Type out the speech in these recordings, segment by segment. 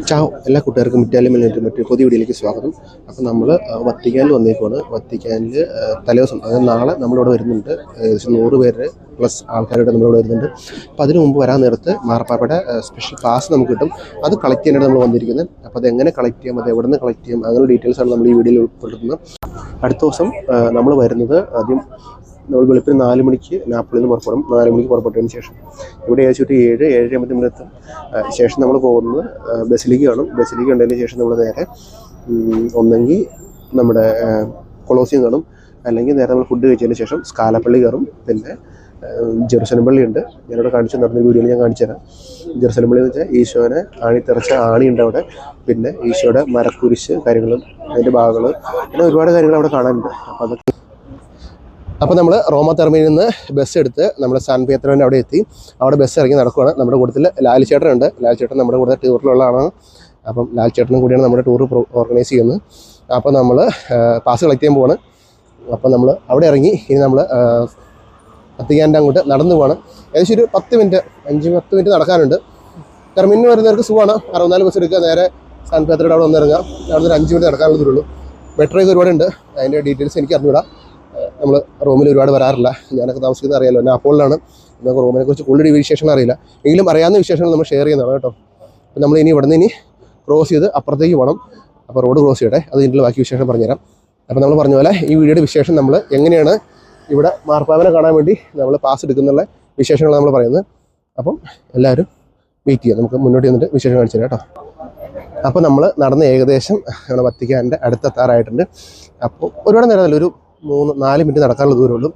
ചാവ് എല്ലാ കൂട്ടുകാർക്കും ഇറ്റാലിയൻ മറ്റൊരു പുതിയ വീഡിയോയിലേക്ക് സ്വാഗതം. അപ്പോൾ നമ്മൾ വത്തിക്കാനിൽ വന്നേക്കുവാണ്. വത്തിക്കാനിൽ തലേദിവസം, അതായത് നാളെ നമ്മളിവിടെ വരുന്നുണ്ട്. ഏകദേശം 100 പേര് പ്ലസ് ആൾക്കാരുടെ നമ്മളിവിടെ വരുന്നുണ്ട്. അപ്പോൾ അതിന് മുമ്പ് വരാൻ നേരത്ത് മാർപ്പാപ്പയുടെ സ്പെഷ്യൽ പാസ് നമുക്ക് കിട്ടും. അത് കളക്ട് ചെയ്യാനായിട്ട് നമ്മൾ വന്നിരിക്കുന്നത്. അപ്പോൾ അതെങ്ങനെ കളക്ട് ചെയ്യാം, അത് എവിടെ നിന്ന് കളക്ട് ചെയ്യാം, അങ്ങനെ ഡീറ്റെയിൽസാണ് നമ്മൾ ഈ വീഡിയോയിൽ ഉൾപ്പെടുത്തുന്നത്. അടുത്ത ദിവസം നമ്മൾ വരുന്നത് ആദ്യം നമ്മൾ വെളുപ്പിന് 4 മണിക്ക് നാപ്പിളിൽ നിന്ന് പുറപ്പെടും. 4 മണിക്ക് പുറപ്പെട്ടതിന് ശേഷം ഇവിടെ ഏകദേശം ഒരു 7-7:50 എത്തും. ശേഷം നമ്മൾ പോകുന്നത് ബസിലിക്ക കാണും. ബസിലിക്ക ഉണ്ടതിന് ശേഷം നമ്മൾ നേരെ ഒന്നെങ്കിൽ നമ്മുടെ കൊളോസിയം കാണും, അല്ലെങ്കിൽ നേരെ നമ്മൾ ഫുഡ് കഴിച്ചതിന് ശേഷം സ്കാലപ്പള്ളി കയറും. പിന്നെ ജെറുസലം പള്ളിയുണ്ട്, ഞാനിവിടെ കാണിച്ചു നടന്ന വീഡിയോയിൽ ഞാൻ കാണിച്ചു തരാം. ജെറുസലം പള്ളി എന്ന് വെച്ചാൽ ഈശോനെ ആണിത്തിറച്ച ആണിയുണ്ട് അവിടെ. പിന്നെ ഈശോയുടെ മരക്കുരിശ് കാര്യങ്ങളും അതിൻ്റെ ഭാഗങ്ങൾ, അങ്ങനെ ഒരുപാട് കാര്യങ്ങൾ അവിടെ കാണാനുണ്ട്. അപ്പോൾ നമ്മൾ റോമ ടെർമിനലിൽ നിന്ന് ബസ് എടുത്ത് നമ്മൾ സാൻ പിയത്രോൻ്റെ അവിടെ എത്തി. അവിടെ ബസ് ഇറങ്ങി നടക്കുകയാണ്. നമ്മുടെ കൂട്ടത്തിൽ ലാൽചേട്ടനുണ്ട്. ലാൽചേട്ടൻ നമ്മുടെ കൂടെ ടൂറിലുള്ള ആളാണ്. അപ്പം ലാൽചേട്ടനും കൂടിയാണ് നമ്മുടെ ടൂർ ഓർഗനൈസ് ചെയ്യുന്നത്. അപ്പോൾ നമ്മൾ പാസ് കളക്ട് ചെയ്യാൻ പോവാണ്. അപ്പോൾ നമ്മൾ അവിടെ ഇറങ്ങി ഇനി നമ്മൾ വത്തിക്കാൻ്റെ അങ്ങോട്ട് നടന്നു പോകണം. ഏകദേശം ഒരു 10 മിനിറ്റ് 5-10 മിനിറ്റ് നടക്കാനുണ്ട്. ടെർമിനലിൽ വരുന്നവർക്ക് സുഖമാണ്. 64 ബസ് എടുക്കുക, നേരെ സാൻ പിയത്രോയുടെ അവിടെ വന്നിറങ്ങുക. അവിടെ ഒരു 5 മിനിറ്റ് നടക്കാനുള്ള ദൂരമുള്ളൂ. മെട്രോയൊക്കെ ഒരുപാടുണ്ട്, അതിൻ്റെ ഡീറ്റെയിൽസ് എനിക്ക് അറിഞ്ഞുകൂടാ. നമ്മൾ റോമിൽ ഒരുപാട് വരാറില്ല, ഞാനൊക്കെ താമസിക്കുന്നത് അറിയാമല്ലോ, നാപ്പോളിലാണ്. നമുക്ക് റോമിനെ കുറിച്ച് കൂടുതൽ വിശേഷങ്ങൾ അറിയില്ല, എങ്കിലും അറിയാവുന്ന വിശേഷങ്ങൾ നമ്മൾ ഷെയർ ചെയ്യുന്നതാണ് കേട്ടോ. അപ്പോൾ നമ്മൾ ഇനി ഇവിടെ നിന്ന് ക്രോസ് ചെയ്ത് അപ്പുറത്തേക്ക് പോകണം. അപ്പോൾ റോഡ് ക്രോസ് ചെയ്യട്ടെ, അത് ഇതിൻ്റെ ബാക്കി വിശേഷം പറഞ്ഞുതരാം. അപ്പോൾ നമ്മൾ പറഞ്ഞ പോലെ ഈ വീഡിയോയുടെ വിശേഷം നമ്മൾ എങ്ങനെയാണ് ഇവിടെ മാർപ്പാപ്പനെ കാണാൻ വേണ്ടി നമ്മൾ പാസ് എടുക്കുന്നുള്ള വിശേഷങ്ങൾ നമ്മൾ പറയുന്നത്. അപ്പം എല്ലാവരും വെയിറ്റ് ചെയ്യാം, നമുക്ക് മുന്നോട്ട് ചെന്നിട്ട് വിശേഷം കാണിച്ചു തരാം കേട്ടോ. അപ്പോൾ നമ്മൾ നടന്ന് ഏകദേശം നമ്മുടെ വത്തിക്കാൻ്റെ അടുത്തെത്താറായിട്ടുണ്ട്. അപ്പോൾ ഒരുപാട് നേരമല്ല, ഒരു 3-4 മിനിറ്റ് നടക്കാനുള്ള ദൂരമുള്ളൂ.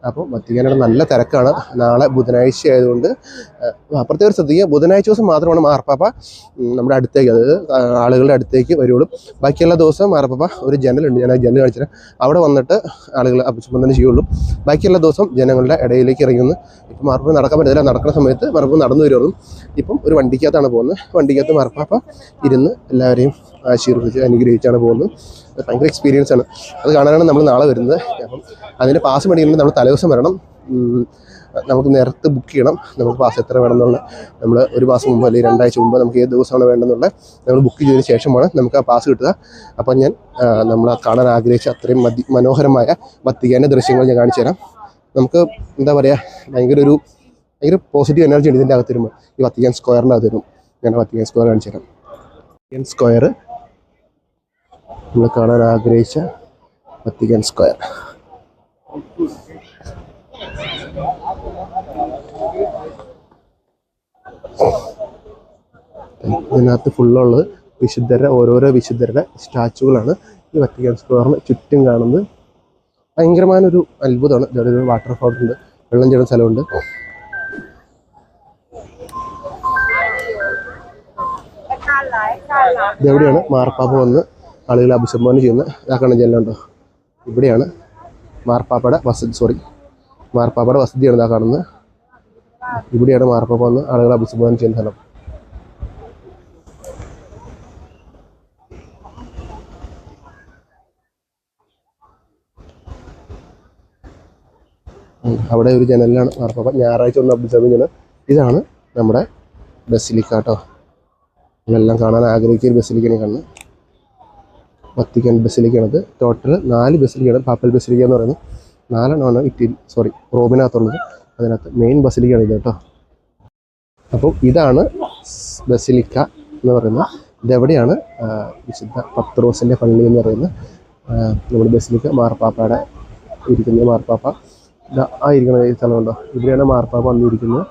അപ്പോൾ വത്തിക്കാനായിട്ട് നല്ല തിരക്കാണ്. നാളെ ബുധനാഴ്ച ആയതുകൊണ്ട് പ്രത്യേകം ശ്രദ്ധിക്കുക, ബുധനാഴ്ച ദിവസം മാത്രമാണ് മാർപ്പാപ്പ നമ്മുടെ അടുത്തേക്ക്, അതായത് ആളുകളുടെ അടുത്തേക്ക് വരുള്ളൂ. ബാക്കിയുള്ള ദിവസം മാർപ്പാപ്പ ഒരു ജനലുണ്ട്, ഞാൻ ആ ജനൽ കാണിച്ചുതരാം, അവിടെ വന്നിട്ട് ആളുകൾ അഭിസംബോധന ചെയ്യുള്ളൂ. ബാക്കിയുള്ള ദിവസം ജനങ്ങളുടെ ഇടയിലേക്ക് ഇറങ്ങുന്നു. ഇപ്പം മാർപ്പാപ്പ നടക്കാൻ പറ്റില്ല, നടക്കുന്ന സമയത്ത് മാർപ്പാപ്പ നടന്നു വരുള്ളൂ. ഇപ്പം ഒരു വണ്ടിക്കകത്താണ് പോകുന്നത്. വണ്ടിക്കകത്ത് മാർപ്പാപ്പ ഇരുന്ന് എല്ലാവരെയും ആശീർവദിച്ച് അനുഗ്രഹിച്ചാണ് പോകുന്നത്. ഭയങ്കര എക്സ്പീരിയൻസ് ആണ്, അത് കാണാനാണ് നമ്മൾ നാളെ വരുന്നത്. അപ്പം അതിൻ്റെ പാസ് മേടിക്കണമെങ്കിൽ നമ്മൾ തലേദിവസം വരണം. നമുക്ക് നേരത്തെ ബുക്ക് ചെയ്യണം. നമുക്ക് പാസ് എത്ര വേണമെന്നുള്ള നമ്മൾ ഒരു മാസം മുമ്പ് അല്ലെങ്കിൽ 2 ആഴ്ച മുമ്പ് നമുക്ക് ഏത് ദിവസമാണ് വേണ്ടതെന്നുള്ള നമ്മൾ ബുക്ക് ചെയ്തതിന് ശേഷമാണ് നമുക്ക് ആ പാസ് കിട്ടുക. അപ്പം ഞാൻ നമ്മൾ കാണാൻ ആഗ്രഹിച്ച അത്രയും മനോഹരമായ വത്തിക്കാൻ്റെ ദൃശ്യങ്ങൾ ഞാൻ കാണിച്ചു തരാം. നമുക്ക് എന്താ പറയുക, ഭയങ്കര പോസിറ്റീവ് എനർജി ഉണ്ട് ഇതിൻ്റെ അകത്ത് വരുമ്പോൾ. ഈ വത്തിക്കാൻ സ്ക്വയറിൻ്റെ അകത്ത് വരും. ഞാൻ വത്തിക്കാൻ സ്ക്വയർ കാണിച്ചു തരാം. വത്തിക്കാൻ സ്ക്വയർ നമ്മൾ കാണാൻ ആഗ്രഹിച്ച വത്തിക്കാൻ സ്ക്വയർ. ഇതിനകത്ത് ഫുള്ളുള്ളത് ഓരോരോ വിശുദ്ധരുടെ സ്റ്റാച്ചുകളാണ് ഈ വത്തിക്കാൻ സ്ക്വയറിന് ചുറ്റും കാണുന്നത്. ഭയങ്കരമായൊരു അത്ഭുതമാണ്. ഇവിടെ ഒരു വാട്ടർ ഫൗണ്ടൻ ഉണ്ട്, വെള്ളം ചേരുന്ന സ്ഥലമുണ്ട്. ഇതെവിടെയാണ് മാർപ്പാപ്പ വന്ന് ആളുകളെ അഭിസംബോധന ചെയ്യുന്നത്. ഇതാക്കണം ജനലുണ്ടോ, ഇവിടെയാണ് മാർപ്പാപ്പയുടെ വസതിയാണ് ഇതാ കാണുന്നത്. ഇവിടെയാണ് മാർപ്പാപ്പ വന്ന് ആളുകളെ അഭിസംബോധന ചെയ്യുന്ന സ്ഥലം. അവിടെ ഒരു ജനലിലാണ് മാർപ്പാപ്പ ഞായറാഴ്ച ഒന്ന് അഭിസംബോധന ചെയ്യുന്നത്. ഇതാണ് നമ്മുടെ ബസിലിക്ക കേട്ടോ. നമ്മളെല്ലാം കാണാൻ ആഗ്രഹിക്കുന്ന ബസിലിക്കനെ കാണുന്നത് വത്തിക്കാൻ ബസിലിക്കയാണത്. ടോട്ടൽ 4 ബസിലിക്കയാണ്. പാപ്പൽ ബസിലിക്ക എന്ന് പറയുന്നത് 4 റോമിനകത്തുള്ളത്. അതിനകത്ത് മെയിൻ ബസിലിക്കയാണ് ഇത് കേട്ടോ. അപ്പോൾ ഇതാണ് ബസിലിക്ക എന്ന് പറയുന്നത്. ഇതെവിടെയാണ് വിശുദ്ധ പത്രോസിൻ്റെ പള്ളി എന്ന് പറയുന്നത്. നമ്മുടെ ബസിലിക്ക മാർപ്പാപ്പയുടെ ഇരിക്കുന്നത്. മാർപ്പാപ്പ ഇരിക്കുന്ന ഈ സ്ഥലമുണ്ടോ, ഇവിടെയാണ് മാർപ്പാപ്പ വന്നിരിക്കുന്നത്.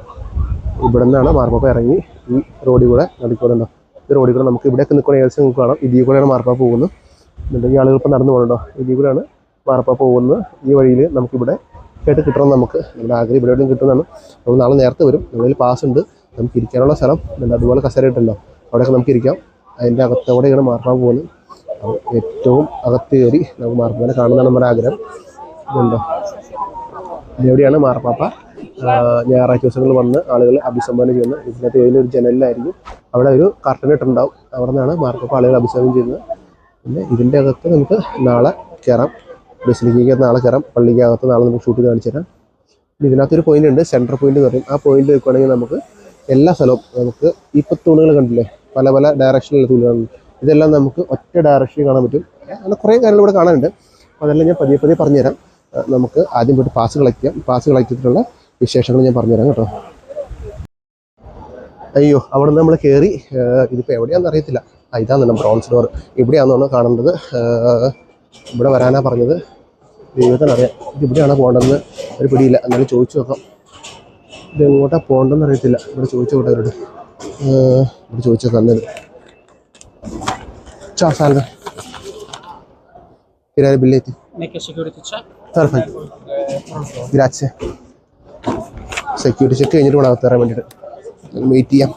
ഇവിടെ നിന്നാണ് മാർപ്പാപ്പ ഇറങ്ങി ഈ റോഡിൽ കൂടെ നടക്കുന്നുണ്ടോ. ഈ റോഡിൽ കൂടെ നമുക്ക് ഇവിടെയൊക്കെ നിൽക്കുന്ന ഏകദേശം നിങ്ങൾക്ക് കാണാം. ഇതിൽ കൂടെയാണ് മാർപ്പാപ്പ പോകുന്നത്. ഈ ആളുകൾ ഇപ്പം നടന്നു പോകണുണ്ടോ, ഇതിൽ കൂടെയാണ് മാർപ്പാപ്പ പോകുന്നത്. ഈ വഴിയിൽ നമുക്കിവിടെ കേട്ട് കിട്ടണം. നമുക്ക് നമ്മുടെ ആഗ്രഹം ഇവിടെ എവിടെയും കിട്ടുന്നതാണ്. നമ്മൾ നാളെ നേരത്തെ വരും. നമ്മുടെ പാസ് ഉണ്ട്, നമുക്ക് ഇരിക്കാനുള്ള സ്ഥലം ഉണ്ട്. അതുപോലെ കസേര ഇട്ടല്ലോ, അവിടെയൊക്കെ നമുക്ക് ഇരിക്കാം. അതിൻ്റെ അകത്തോടെയാണ് മാർപ്പാപ്പ പോകുന്നത്. ഏറ്റവും അകത്ത് കയറി നമുക്ക് മാർപ്പാപ്പനെ കാണുന്നതാണ് നമ്മുടെ ആഗ്രഹം. ഇതുണ്ടോ, ഇതെവിടെയാണ് മാർപ്പാപ്പ ഞായറാഴ്ച ദിവസങ്ങളിൽ വന്ന് ആളുകളെ അഭിസംബോധന ചെയ്യുന്നത്. ഇതിനകത്ത് ഏതൊരു ജനലിലായിരിക്കും, അവിടെ ഒരു കർട്ടൻ ഇട്ടുണ്ടാവും. അവിടെ നിന്നാണ് മാർപ്പാപ്പ ആളുകളെ അഭിസംബോധന ചെയ്യുന്നത്. പിന്നെ ഇതിൻ്റെ അകത്ത് നമുക്ക് നാളെ കയറാം. ബസിലിക്കകത്ത് നാളെ കയറാം. പള്ളിക്കകത്ത് നാളെ നമുക്ക് ഷൂട്ട് കാണിച്ചു തരാം. ഇതിനകത്തൊരു പോയിന്റ് ഉണ്ട്, സെൻട്രൽ പോയിന്റ് എന്ന് പറയും. ആ പോയിന്റ് വെക്കുകയാണെങ്കിൽ നമുക്ക് എല്ലാ സ്ഥലവും നമുക്ക് ഈ തൂണുകൾ കണ്ടില്ലേ, പല പല ഡയറക്ഷനിലുള്ള തൂണുകളുണ്ട്. ഇതെല്ലാം നമുക്ക് ഒറ്റ ഡയറക്ഷനിൽ കാണാൻ പറ്റും. അങ്ങനെ കുറേ കാര്യങ്ങൾ ഇവിടെ കാണാനുണ്ട്. അപ്പോൾ അതെല്ലാം ഞാൻ പതിയെ പതിയെ പറഞ്ഞുതരാം. നമുക്ക് ആദ്യം പോയിട്ട് പാസ് കളക്ട് ചെയ്യാം. പാസ് കളക്ട് ചെയ്തിട്ടുള്ള വിശേഷങ്ങൾ ഞാൻ പറഞ്ഞുതരാം കേട്ടോ. അയ്യോ, അവിടെ നിന്ന് നമ്മൾ കയറി. ഇതിപ്പോൾ എവിടെയാണെന്ന് അറിയത്തില്ല. ഇതാണെന്ന് ബ്രോൺസ് ഡോർ. ഇവിടെയാണെന്നാണ് കാണേണ്ടത്. ഇവിടെ വരാനാണ് പറഞ്ഞത്. ദൈവത്തിനറിയാം ഇത് ഇവിടെയാണോ പോകേണ്ടതെന്ന് ഒരു പിടിയില്ല. എന്നാലും ചോദിച്ചു നോക്കാം. ഇത് എങ്ങോട്ടാണ് പോകേണ്ടതെന്ന് അറിയത്തില്ല. ഇവിടെ ചോദിച്ചു നോക്കട്ടെ അവരോട്. ഇവിടെ ചോദിച്ചു നോക്കാം. അന്നേരം സാൽവ ബില്ലേത്തി ഗ്രാറ്റ്സ്. സെക്യൂരിറ്റി ചെക്ക് കഴിഞ്ഞിട്ട് വേണം അകത്ത് കയറാൻ വേണ്ടിയിട്ട്. വെയിറ്റ് ചെയ്യാം.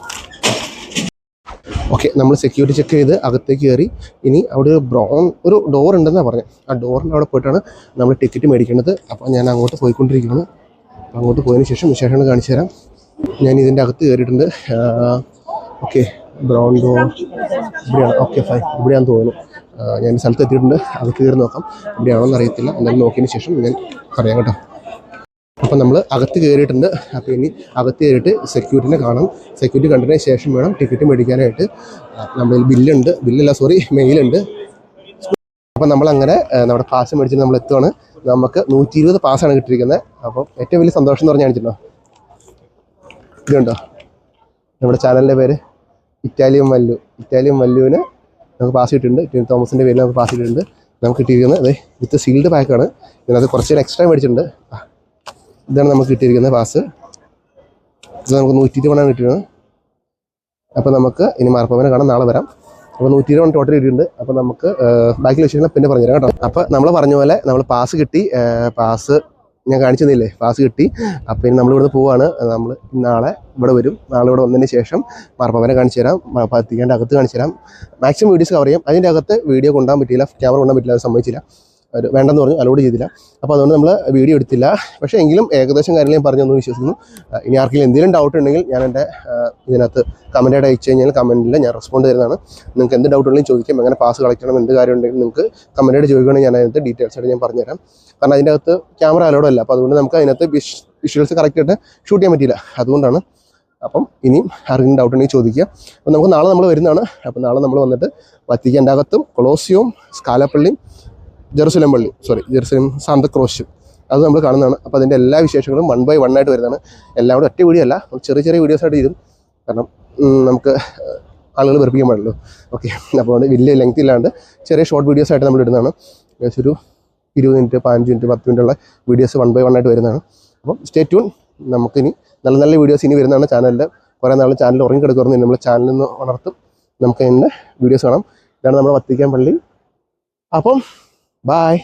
ഓക്കെ, നമ്മൾ സെക്യൂരിറ്റി ചെക്ക് ചെയ്ത് അകത്തേക്ക് കയറി. ഇനി അവിടെ ഒരു ഡോർ ഉണ്ടെന്നാണ് പറഞ്ഞത്. ആ ഡോറിൻ്റെ അവിടെ പോയിട്ടാണ് നമ്മൾ ടിക്കറ്റ് മേടിക്കേണ്ടത്. അപ്പോൾ ഞാൻ അങ്ങോട്ട് പോയിക്കൊണ്ടിരിക്കുകയാണ്. അങ്ങോട്ട് പോയതിന് ശേഷം വിശേഷങ്ങൾ കാണിച്ചു തരാം. ഞാൻ ഇതിൻ്റെ അകത്ത് കയറിയിട്ടുണ്ട്. ഓക്കെ, ബ്രൗൺ ഡോർ ഇവിടെയാണ്. ഓക്കെ ഫൈൻ, ഇവിടെയാണെന്ന് തോന്നുന്നു. ഞാൻ സ്ഥലത്ത് എത്തിയിട്ടുണ്ട്. അകത്ത് കയറി നോക്കാം. ഇവിടെയാണോന്ന് അറിയത്തില്ല. എന്തായാലും നോക്കിയതിന് ശേഷം ഞാൻ പറയാം കേട്ടോ. അപ്പം നമ്മൾ അകത്ത് കയറിയിട്ടുണ്ട്. അപ്പോൾ ഇനി അകത്ത് കയറിയിട്ട് സെക്യൂരിറ്റിനെ കാണാം. സെക്യൂരിറ്റി കണ്ടതിന് ശേഷം വേണം ടിക്കറ്റ് മേടിക്കാനായിട്ട്. നമ്മളിൽ മെയിലുണ്ട്. അപ്പം നമ്മളങ്ങനെ നമ്മുടെ പാസ് മേടിച്ചിട്ട് നമ്മൾ എത്തുകയാണ്. നമുക്ക് 120 പാസ്സാണ് കിട്ടിയിരിക്കുന്നത്. അപ്പം ഏറ്റവും വലിയ സന്തോഷം എന്ന് പറഞ്ഞാൽ കാണിച്ചിട്ടുണ്ടോ? ഇതുണ്ടോ നമ്മുടെ ചാനലിൻ്റെ പേര് ഇറ്റാലിയൻ മല്ലുവിന് നമുക്ക് പാസ് കിട്ടിയിട്ടുണ്ട്. ടിൻ തോമസിൻ്റെ പേരിൽ നമുക്ക് പാസ് കിട്ടിയിട്ടുണ്ട്. നമുക്ക് കിട്ടിയിരിക്കുന്നത് അതെ വിത്ത് സീൽഡ് പാക്കാണ്. ഇതിനകത്ത് കുറച്ച് എക്സ്ട്രാ മേടിച്ചിട്ടുണ്ട്. ഇതാണ് നമുക്ക് കിട്ടിയിരിക്കുന്നത് പാസ്. ഇത് നമുക്ക് 120 കിട്ടിയിരുന്നത്. അപ്പോൾ നമുക്ക് ഇനി മാർപ്പാപ്പനെ കാണാൻ നാളെ വരാം. അപ്പോൾ 120 ടോട്ടൽ കിട്ടിയിട്ടുണ്ട്. അപ്പോൾ നമുക്ക് ബാക്കിൽ വിഷയങ്ങൾ പിന്നെ പറഞ്ഞുതരാം കേട്ടോ. അപ്പോൾ നമ്മൾ പറഞ്ഞ പോലെ നമ്മൾ പാസ് കിട്ടി. പാസ് ഞാൻ കാണിച്ചു തന്നില്ലേ, പാസ് കിട്ടി. അപ്പോൾ ഇനി നമ്മളിവിടുന്ന് പോവാണ്. നമ്മൾ നാളെ ഇവിടെ വരും. നാളെ ഇവിടെ വന്നതിന് ശേഷം മാർപ്പാപ്പനെ കാണിച്ചു തരാം. പത്തിക്കേണ്ട അകത്ത് കാണിച്ചു തരാം. മാക്സിമം വീഡിയോസ് കവർ ചെയ്യാം. അതിൻ്റെ അകത്ത് വീഡിയോ കൊണ്ടുപോകാൻ പറ്റിയില്ല, ക്യാമറ കൊണ്ടുപോകാൻ പറ്റില്ല. അത് സമ്മതിച്ചില്ല, അവർ വേണ്ടെന്ന് പറഞ്ഞു, അലോഡ് ചെയ്തില്ല. അപ്പോൾ അതുകൊണ്ട് നമ്മൾ വീഡിയോ എടുത്തില്ല. പക്ഷേ എങ്കിലും ഏകദേശം കാര്യങ്ങൾ ഞാൻ പറഞ്ഞൊന്നും വിശ്വസിക്കുന്നു. ഇനി ആർക്കെങ്കിലും എന്തെങ്കിലും ഡൗട്ട് ഉണ്ടെങ്കിൽ ഞാൻ എൻ്റെ ഇതിനകത്ത് കമൻറ്റായിട്ട് അയച്ചു കഴിഞ്ഞാൽ കമൻറ്റിൽ ഞാൻ റെസ്പോണ്ട് തരുന്നതാണ്. നിങ്ങൾക്ക് എന്ത് ഡൗട്ട് ഉണ്ടെങ്കിലും ചോദിക്കാം. എങ്ങനെ പാസ് കളക്ട് ചെയ്യണം, എന്ത് കാര്യം ഉണ്ടെങ്കിലും നിങ്ങൾക്ക് കമൻറ്റായിട്ട് ചോദിക്കുകയാണെങ്കിൽ ഞാൻ അതിനകത്ത് ഡീറ്റെയിൽസ് ആയിട്ട് ഞാൻ പറഞ്ഞുതരാം. കാരണം അതിൻ്റെ അകത്ത് ക്യാമറ അലോഡ് അല്ല. അപ്പോൾ അതുകൊണ്ട് നമുക്ക് അതിനകത്ത് വിഷ്വൽസ് കറക്റ്റായിട്ട് ഷൂട്ട് ചെയ്യാൻ പറ്റിയില്ല. അതുകൊണ്ടാണ്. അപ്പം ഇനിയും ആർക്കെങ്കിലും ഡൗട്ട് ഉണ്ടെങ്കിൽ ചോദിക്കുക. അപ്പോൾ നമുക്ക് നാളെ നമ്മൾ വരുന്നതാണ്. അപ്പോൾ നാളെ നമ്മൾ വന്നിട്ട് വത്തിക്കാൻ്റെ അകത്തും കൊളോസിയവും സ്കാലപ്പള്ളിയും ജെറുസലേം സാന്തക്രോസും അത് നമ്മൾ കാണുന്നതാണ്. അപ്പോൾ അതിൻ്റെ എല്ലാ വിശേഷങ്ങളും 1 by 1 ആയിട്ട് വരുന്നതാണ്. എല്ലാം കൂടെ ഒറ്റ വീഡിയോ അല്ല, ചെറിയ ചെറിയ വീഡിയോസ് ആയിട്ട് ചെയ്യും. കാരണം നമുക്ക് ആളുകൾ വെറുപ്പിക്കാൻ പാടില്ലല്ലോ. ഓക്കെ, അപ്പോൾ വലിയ ലെങ്ത് ഇല്ലാണ്ട് ചെറിയ ഷോർട്ട് വീഡിയോസ് ആയിട്ട് നമ്മൾ ഇടുന്നതാണ്. ഏകദേശം ഒരു 20 മിനിറ്റ് 15 മിനിറ്റ് 10 മിനിറ്റുള്ള വീഡിയോസ് 1 by 1 ആയിട്ട് വരുന്നതാണ്. അപ്പം സ്റ്റേ ട്യൂൺ. നമുക്കിനി നല്ല നല്ല വീഡിയോസ് ഇനി വരുന്നതാണ്. ചാനലിൽ കുറേ നാൾ ചാനൽ ഉറങ്ങിക്കിടക്കുമായിരുന്നു. നമ്മൾ ചാനലിൽ നിന്ന് ഉണർത്തും. നമുക്ക് അതിൻ്റെ വീഡിയോസ് കാണാം. ഇതാണ് നമ്മുടെ വത്തിക്കാൻ പള്ളി. അപ്പം bye.